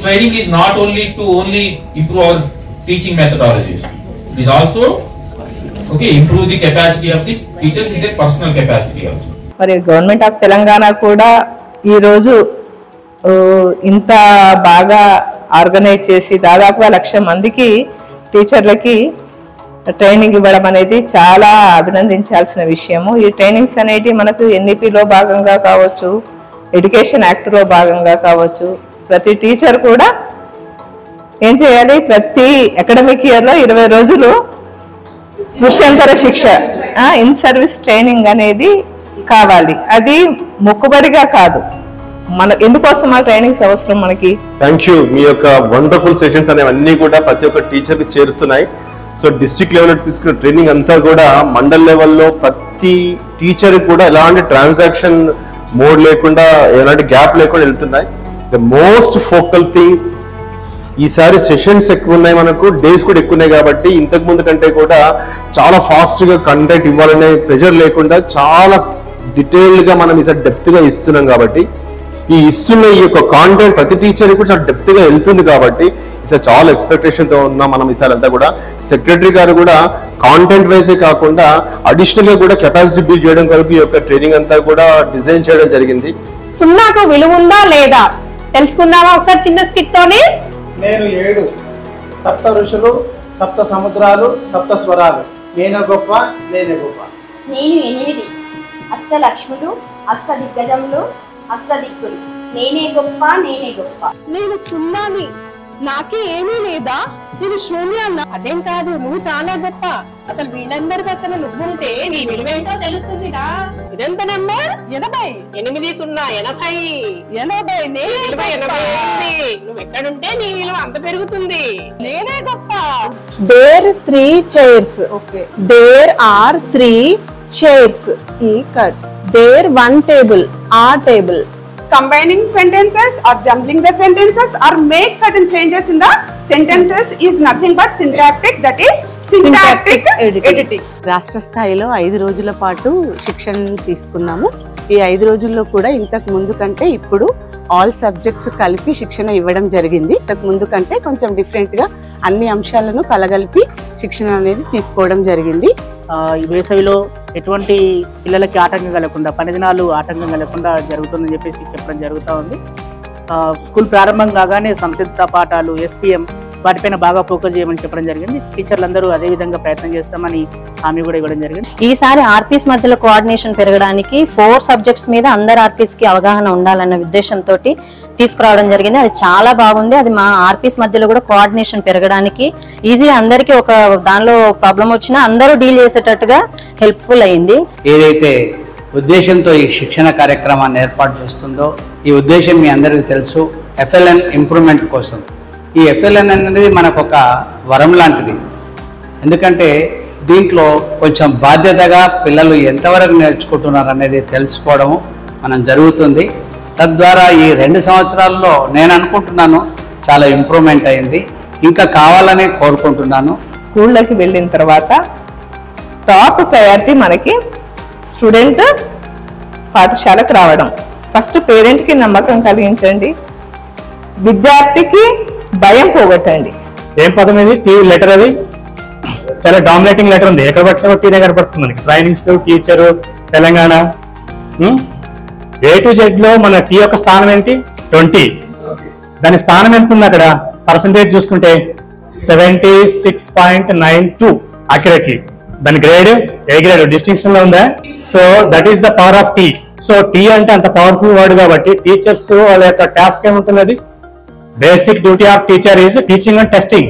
training is not only to improve our teaching methodologies. It is also improve the capacity of the teachers in their personal capacity also. మరి government of Telangana కూడా ఈ రోజు ఇంత బాగా organise చేసి దాదాపుగా 1,00,000 మందికి టీచర్లకి ట్రైనింగ్ ఇవ్వడం అనేది చాలా అభినందించాల్సిన విషయము. ఈ ట్రైనింగ్స్ అనేవి మనకు ఎన్ఈపిలో భాగంగా కావచ్చు, ఎడ్యుకేషన్ యాక్ట్లో భాగంగా కావచ్చు. ప్రతి టీచర్ కూడా ఏం చేయాలి, ప్రతి అకాడమిక్ ఇయర్లో 20 రోజులు వృత్యంతర శిక్ష ఇన్ సర్వీస్ ట్రైనింగ్ అనేది కావాలి. అది మొక్కుబడిగా కాదు, మన ఎందుకోసం ఆ ట్రైనింగ్స్ అవసరం మనకి. Thank you. మీ యొక్క వండర్ఫుల్ సెషన్స్ అనేవన్నీ కూడా ప్రతి ఒక్క టీచర్కి చేరుతున్నాయి. సో డిస్ట్రిక్ట్ లెవెల్లో తీసుకున్న ట్రైనింగ్ అంతా కూడా మండల్ లెవెల్లో ప్రతి టీచర్ కూడా ఎలాంటి ట్రాన్సాక్షన్ మోడ్ లేకుండా, ఎలాంటి గ్యాప్ లేకుండా వెళ్తున్నాయి. ద మోస్ట్ ఫోకల్ థింగ్ ఈసారి సెషన్స్ ఎక్కువ ఉన్నాయి, మనకు డేస్ కూడా ఎక్కువ ఉన్నాయి. కాబట్టి ఇంతకు ముందు కంటే కూడా చాలా ఫాస్ట్గా కంటెంట్ ఇవ్వాలనే ప్రెషర్ లేకుండా చాలా డీటెయిల్డ్గా మనం ఈసారి డెప్త్గా ఇస్తున్నాం. కాబట్టి ఈ ఇస్తున్న ఈ యొక్క కాంటెంట్ ప్రతి టీచర్ కూడా చాలా డెప్త్గా వెళ్తుంది. కాబట్టి ఈసారి చాలా ఎక్స్పెక్టేషన్తో ఉన్నాం మనం. ఈసారి అంతా కూడా సెక్రటరీ గారు కూడా కాంటెంట్ వైజే కాకుండా అడిషనల్గా కూడా కెపాసిటీ బిల్డ్ చేయడం కొరకు ఈ యొక్క ట్రైనింగ్ అంతా కూడా డిజైన్ చేయడం జరిగింది. సున్నాకు విలువ ఉందా లేదా తెలుసుకుందామా ఒకసారి చిన్న స్కిట్ తోని. నేను 7 సప్త ఋషులు, సప్త సముద్రాలు, సప్త స్వరాలు, నేనే గొప్ప నేనే గొప్ప. నేను 8 అష్టలక్ష్ములు, అష్టదిగ్గజములు, అష్టదిక్కులు, నేనే గొప్ప నేనే గొప్ప. నేను సున్నాని, నాకే ఏమీ లేదా, నేను శూన్యాన్న. అదేం కాదు, నువ్వు చాలా గొప్ప. అసలు వీళ్ళందరి పక్కన నువ్వుంటే నీ విలువేంటో తెలుస్తుందిరా. ఇదెంత నెంబర్? 80. 8 0 80. 80 నువ్వు ఎక్కడుంటే నీ విలువ అంత పెరుగుతుంది. నేనే గొప్ప. There 3 chairs. Okay. There are 3 chairs. E cut. There 1 table. A table. Combining sentences or jumbling the sentences or make certain changes in the sentences is nothing but syntactic, that is syntactic editing. రాష్ట్ర స్థాయిలో 5 రోజుల పాటు శిక్షణ తీసుకున్నాము. ఈ 5 రోజుల్లో కూడా ఇంతకు ముందు కంటే ఇప్పుడు ఆల్ సబ్జెక్ట్స్ కలిపి శిక్షణ ఇవ్వడం జరిగింది. ఇంతకు ముందు కంటే కొంచెం డిఫరెంట్గా అన్ని అంశాలను కలగలిపి శిక్షణ అనేది తీసుకోవడం జరిగింది. ఈ వేసవిలో ఎటువంటి పిల్లలకి ఆటంకం కలగకుండా, పని దినాలు ఆటంకం కలగకుండా జరుగుతుందని చెప్పేసి చెప్పడం జరుగుతూ ఉంది. స్కూల్ ప్రారంభం కాగానే సంసిద్ధత పాఠాలు, SPM వాటిపైన బాగా ఫోకస్ చేయమని చెప్పడం జరిగింది. టీచర్లందరూ అదే విధంగా ప్రయత్నం చేస్తామని హామీ కూడా ఇవ్వడం జరిగింది. ఈసారి ఆర్పీస్ మధ్యలో కోఆర్డినేషన్ పెరగడానికి 4 సబ్జెక్ట్స్ మీద అందరు ఆర్పీస్ కి అవగాహన ఉండాలన్న ఉద్దేశంతో తీసుకురావడం జరిగింది. అది చాలా బాగుంది. అది మా ఆర్పీస్ మధ్యలో కూడా కోఆర్డినేషన్ పెరగడానికి ఈజీగా అందరికీ ఒక దానిలో ప్రాబ్లం వచ్చినా అందరూ డీల్ చేసేటట్టుగా హెల్ప్ఫుల్ అయింది. ఏదైతే ఉద్దేశంతో ఈ శిక్షణ కార్యక్రమాన్ని ఏర్పాటు చేస్తుందో, ఈ ఉద్దేశం మీ అందరికీ తెలుసు, FLN ఇంప్రూవ్మెంట్ కోసం. ఈ FLN అనేది మనకు ఒక వరం లాంటిది. ఎందుకంటే దీంట్లో కొంచెం బాధ్యతగా పిల్లలు ఎంతవరకు నేర్చుకుంటున్నారు అనేది తెలుసుకోవడం మనం జరుగుతుంది. తద్వారా ఈ 2 సంవత్సరాల్లో నేను అనుకుంటున్నాను చాలా ఇంప్రూవ్మెంట్ అయింది. ఇంకా కావాలని కోరుకుంటున్నాను. స్కూళ్ళకి వెళ్ళిన తర్వాత టాప్ ప్రయారిటీ మనకి స్టూడెంట్ పాఠశాలకు రావడం. ఫస్ట్ పేరెంట్కి నమ్మకం కలిగించండి, విద్యార్థికి భయం పోగొట్టండి. ఏం పదం ఇది? T letter. అది చాలా డామినేటింగ్ లెటర్ ఉంది. ఎక్కడ పట్టిన టీనే కనపడుతుంది మనకి. Trainings, teacher, Telangana. A to Z లో మన టీ యొక్క స్థానం ఏంటి? 20. దాని స్థానం ఎంత ఉంది అక్కడ? పర్సంటేజ్ చూసుకుంటే 76.92 యాక్యురేట్లీ. దాని గ్రేడ్ ఏ గ్రేడ్ డిస్టింక్షన్ లో ఉందా? So that is the power of T. So T అంటే అంత పవర్ఫుల్ వర్డ్ కాబట్టి టీచర్స్ వాళ్ళ యొక్క టాస్క్ ఏముంటుంది? అది basic duty of teacher is teaching and testing.